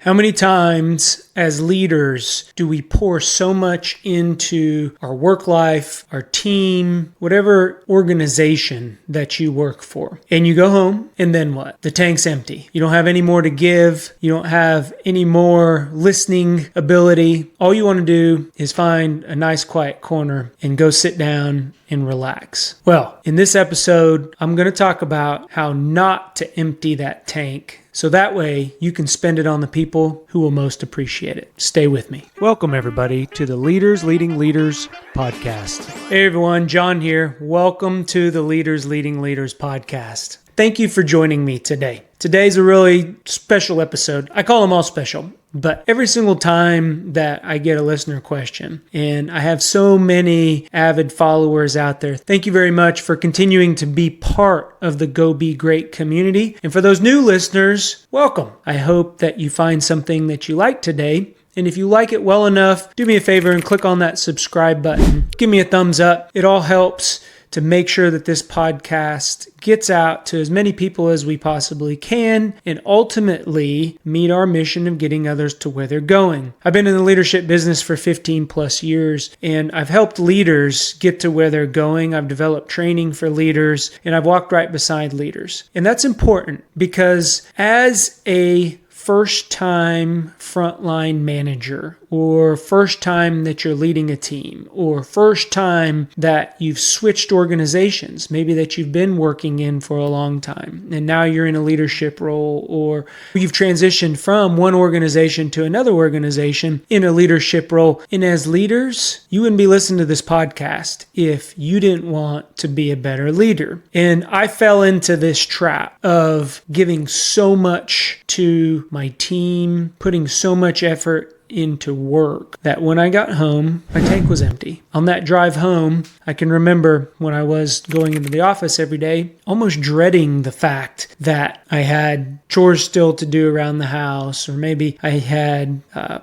How many times as leaders do we pour so much into our work life, our team, whatever organization that you work for? And you go home and then what? The tank's empty. You don't have any more to give. You don't have any more listening ability. All you want to do is find a nice quiet corner and go sit down and relax. Well, in this episode, I'm going to talk about how not to empty that tank, so that way you can spend it on the people who will most appreciate it. Stay with me. Welcome everybody to the Leaders Leading Leaders podcast. Hey everyone, John here. Welcome to the Leaders Leading Leaders podcast. Thank you for joining me today. Today's a really special episode. I call them all special, but every single time that I get a listener question, and I have so many avid followers out there, thank you very much for continuing to be part of the Go Be Great community. And for those new listeners, welcome. I hope that you find something that you like today. And if you like it well enough, do me a favor and click on that subscribe button. Give me a thumbs up. It all helps to make sure that this podcast gets out to as many people as we possibly can and ultimately meet our mission of getting others to where they're going. I've been in the leadership business for 15 plus years, and I've helped leaders get to where they're going. I've developed training for leaders, and I've walked right beside leaders. And that's important because as a first-time frontline manager, or first time that you're leading a team, or first time that you've switched organizations, maybe that you've been working in for a long time, and now you're in a leadership role, or you've transitioned from one organization to another organization in a leadership role. And as leaders, you wouldn't be listening to this podcast if you didn't want to be a better leader. And I fell into this trap of giving so much to my team, putting so much effort into work that when I got home, my tank was empty. On that drive home, I can remember when I was going into the office every day, almost dreading the fact that I had chores still to do around the house, or maybe I had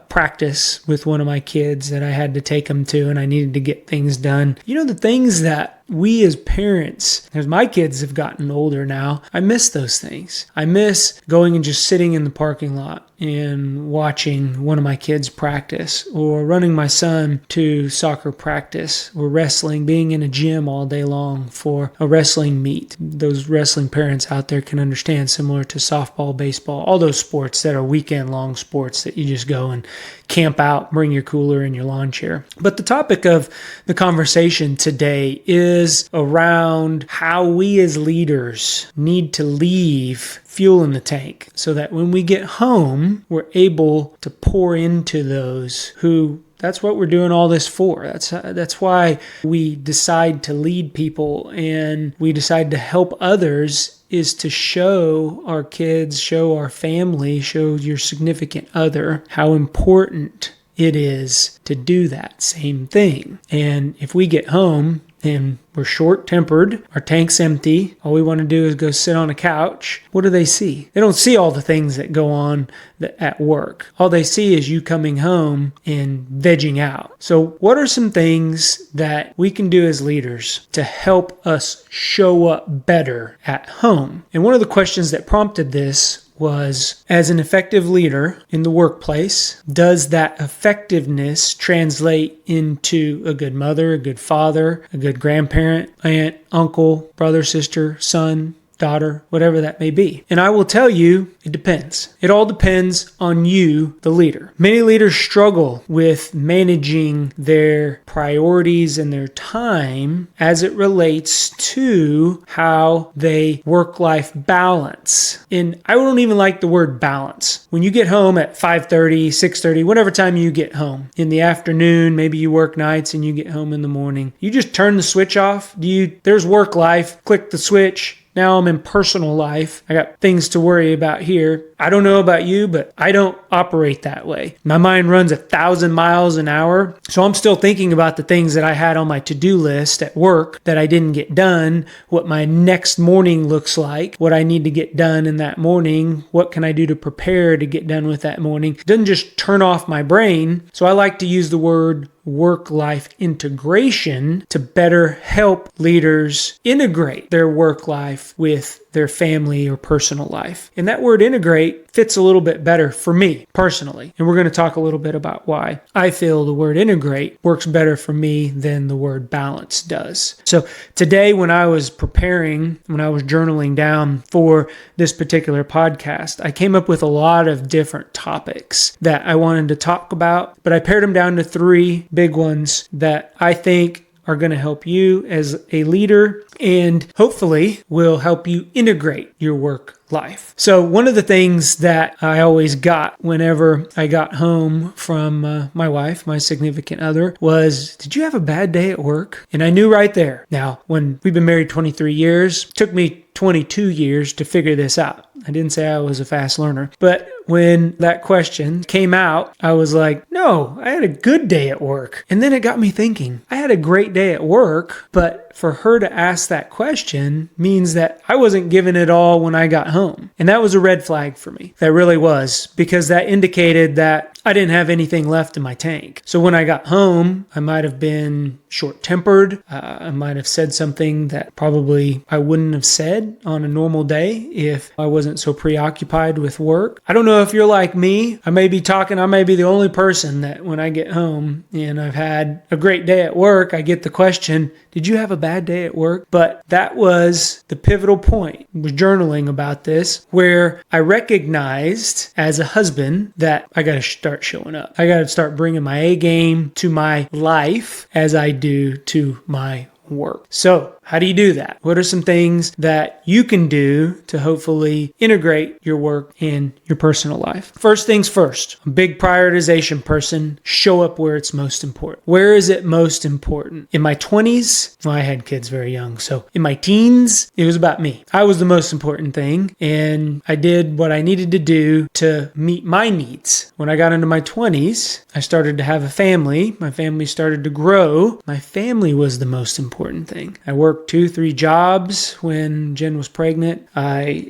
practice with one of my kids that I had to take them to and I needed to get things done. You know, the things that we as parents, as my kids have gotten older now, I miss those things. I miss going and just sitting in the parking lot and watching one of my kids practice, or running my son to soccer practice, or wrestling, being in a gym all day long for a wrestling meet. Those wrestling parents out there can understand, similar to softball, baseball, all those sports that are weekend-long sports that you just go and camp out, bring your cooler and your lawn chair. But the topic of the conversation today is around how we as leaders need to leave fuel in the tank so that when we get home, we're able to pour into those who that's what we're doing all this for. That's why we decide to lead people and we decide to help others, is to show our kids, show our family, show your significant other how important it is to do that same thing. And if we get home and we're short-tempered, our tank's empty, all we want to do is go sit on a couch, what do they see? They don't see all the things that go on at work. All they see is you coming home and vegging out. So what are some things that we can do as leaders to help us show up better at home? And one of the questions that prompted this was, as an effective leader in the workplace, does that effectiveness translate into a good mother, a good father, a good grandparent, aunt, uncle, brother, sister, son, daughter, whatever that may be? And I will tell you, it depends. It all depends on you, the leader. Many leaders struggle with managing their priorities and their time as it relates to how they work-life balance. And I don't even like the word balance. When you get home at 5:30, 6:30, whatever time you get home, in the afternoon, maybe you work nights and you get home in the morning, you just turn the switch off. There's work life, click the switch. Now I'm in personal life. I got things to worry about here. I don't know about you, but I don't operate that way. My mind runs 1,000 miles an hour. So I'm still thinking about the things that I had on my to-do list at work that I didn't get done, what my next morning looks like, what I need to get done in that morning, what can I do to prepare to get done with that morning. It doesn't just turn off my brain. So I like to use the word work-life integration to better help leaders integrate their work life with their family or personal life. And that word integrate fits a little bit better for me personally. And we're going to talk a little bit about why I feel the word integrate works better for me than the word balance does. So today, when I was journaling down for this particular podcast, I came up with a lot of different topics that I wanted to talk about, but I pared them down to 3 big ones that I think are going to help you as a leader and hopefully will help you integrate your work life. So one of the things that I always got whenever I got home from my wife, my significant other, was, "Did you have a bad day at work?" And I knew right there. Now, when we've been married 23 years, it took me 22 years to figure this out. I didn't say I was a fast learner, but when that question came out, I was like, no, I had a good day at work. And then it got me thinking, I had a great day at work, but for her to ask that question means that I wasn't giving it all when I got home. And that was a red flag for me. That really was, because that indicated that I didn't have anything left in my tank. So when I got home, I might have been short-tempered. I might have said something that probably I wouldn't have said on a normal day if I wasn't so preoccupied with work. I don't know if you're like me. I may be the only person that when I get home and I've had a great day at work, I get the question, "Did you have a bad day at work?" But that was the pivotal point. I was journaling about this, where I recognized as a husband that I got to start showing up. I got to start bringing my A game to my life as I do to my work. So how do you do that? What are some things that you can do to hopefully integrate your work in your personal life? First things first, a big prioritization person, show up where it's most important. Where is it most important? In my 20s, well, I had kids very young. So in my teens, it was about me. I was the most important thing. And I did what I needed to do to meet my needs. When I got into my 20s, I started to have a family. My family started to grow. My family was the most important thing. I worked 2-3 jobs when Jen was pregnant. I,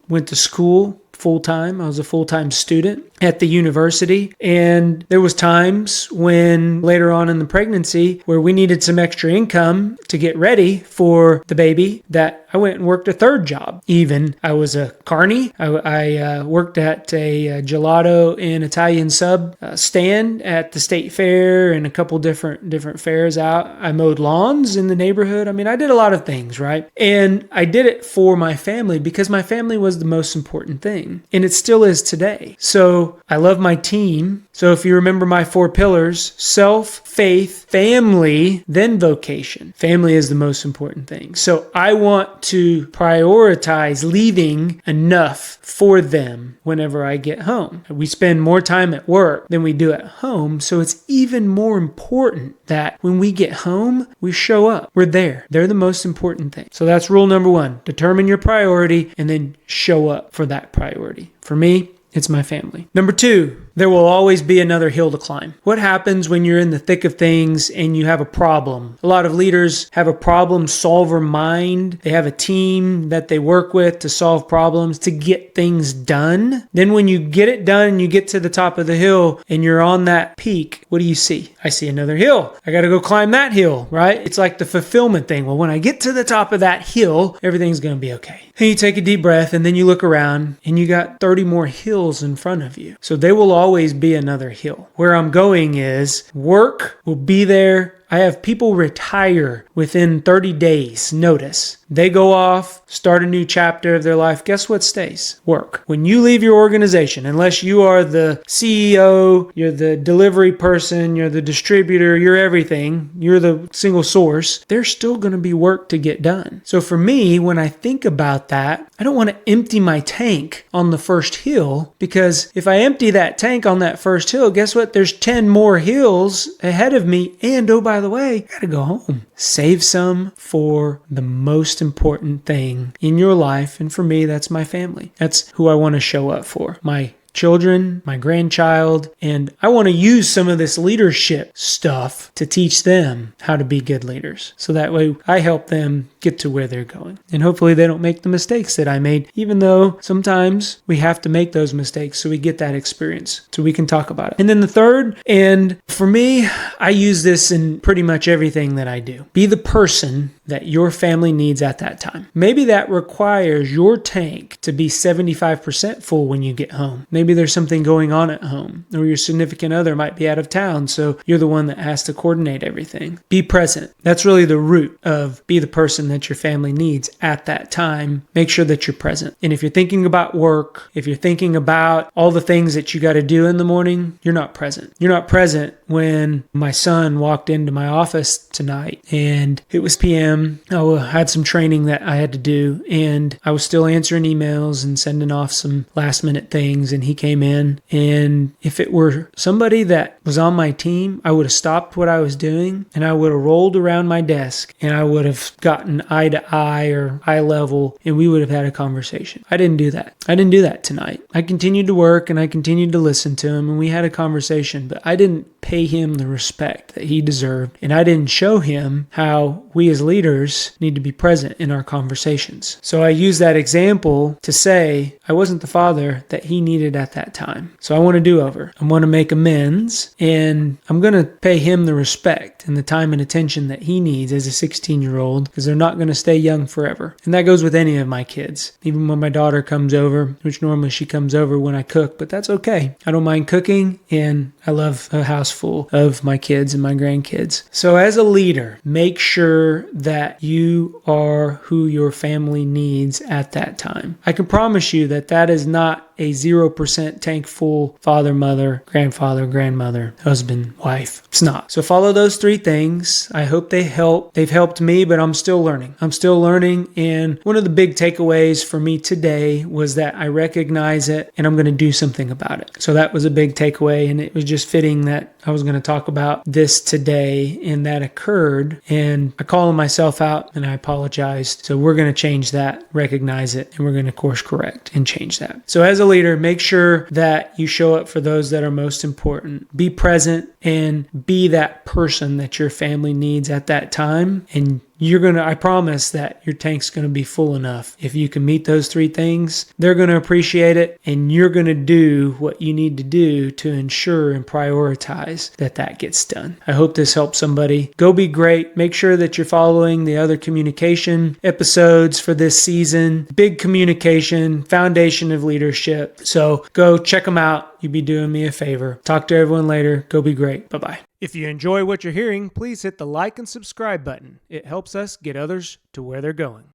went to school full-time. I was a full-time student at the university. And there was times when later on in the pregnancy where we needed some extra income to get ready for the baby that I went and worked a 3rd job. Even I was a carny. I worked at a gelato and Italian sub stand at the state fair and a couple different fairs out. I mowed lawns in the neighborhood. I mean, I did a lot of things, right? And I did it for my family because my family was the most important thing. And it still is today. So I love my team. So if you remember my 4 pillars, self, faith, family, then vocation. Family is the most important thing. So I want to prioritize leaving enough for them whenever I get home. We spend more time at work than we do at home. So it's even more important that when we get home, we show up. We're there. They're the most important thing. So that's rule number 1. Determine your priority and then show up for that priority. For me, it's my family. Number 2, there will always be another hill to climb. What happens when you're in the thick of things and you have a problem? A lot of leaders have a problem solver mind. They have a team that they work with to solve problems, to get things done. Then when you get it done and you get to the top of the hill and you're on that peak, what do you see? I see another hill. I got to go climb that hill, right? It's like the fulfillment thing. Well, when I get to the top of that hill, everything's going to be okay. And you take a deep breath and then you look around and you got 30 more hills in front of you. So they will always be another hill. Where I'm going is work will be there. I have people retire within 30 days notice. They go off, start a new chapter of their life. Guess what stays? Work. When you leave your organization, unless you are the CEO, you're the delivery person, you're the distributor, you're everything, you're the single source, there's still going to be work to get done. So for me, when I think about that, I don't want to empty my tank on the first hill, because if I empty that tank on that first hill, guess what? There's 10 more hills ahead of me. And oh, by the way, I got to go home. Save some for the most important thing in your life. And for me, that's my family. That's who I want to show up for. My children, my grandchild, and I want to use some of this leadership stuff to teach them how to be good leaders. So that way I help them get to where they're going. And hopefully they don't make the mistakes that I made, even though sometimes we have to make those mistakes so we get that experience so we can talk about it. And then the third, and for me, I use this in pretty much everything that I do. Be the person that your family needs at that time. Maybe that requires your tank to be 75% full when you get home. Maybe there's something going on at home, or your significant other might be out of town, so you're the one that has to coordinate everything. Be present. That's really the root of be the person that your family needs at that time. Make sure that you're present. And if you're thinking about work, if you're thinking about all the things that you got to do in the morning, you're not present. You're not present when my son walked into my office tonight and it was PM. I had some training that I had to do, and I was still answering emails and sending off some last minute things, and he came in, and if it were somebody that was on my team, I would have stopped what I was doing and I would have rolled around my desk and I would have gotten eye to eye or eye level, and we would have had a conversation. I didn't do that. I didn't do that tonight. I continued to work and I continued to listen to him, and we had a conversation, but I didn't pay him the respect that he deserved, and I didn't show him how we as leaders need to be present in our conversations. So I use that example to say I wasn't the father that he needed at that time. So I want to do over. I want to make amends, and I'm going to pay him the respect and the time and attention that he needs as a 16-year-old, because they're not going to stay young forever. And that goes with any of my kids. Even when my daughter comes over, which normally she comes over when I cook, but that's okay. I don't mind cooking, and I love a house full of my kids and my grandkids. So as a leader, make sure that you are who your family needs at that time. I can promise you that that is not a 0% tank full father, mother, grandfather, grandmother, husband, wife. It's not. So follow those three things. I hope they help. They've helped me, but I'm still learning. And one of the big takeaways for me today was that I recognize it and I'm going to do something about it. So that was a big takeaway, and it was just fitting that I was going to talk about this today, and that occurred, and I called myself out and I apologized. So we're going to change that, recognize it, and we're going to course correct and change that. So as a leader, make sure that you show up for those that are most important. Be present and be that person that your family needs at that time. And I promise that your tank's going to be full enough. If you can meet those three things, they're going to appreciate it, and you're going to do what you need to do to ensure and prioritize that gets done. I hope this helps somebody. Go be great. Make sure that you're following the other communication episodes for this season. Big communication, foundation of leadership. So go check them out. You'd be doing me a favor. Talk to everyone later. Go be great. Bye-bye. If you enjoy what you're hearing, please hit the like and subscribe button. It helps us get others to where they're going.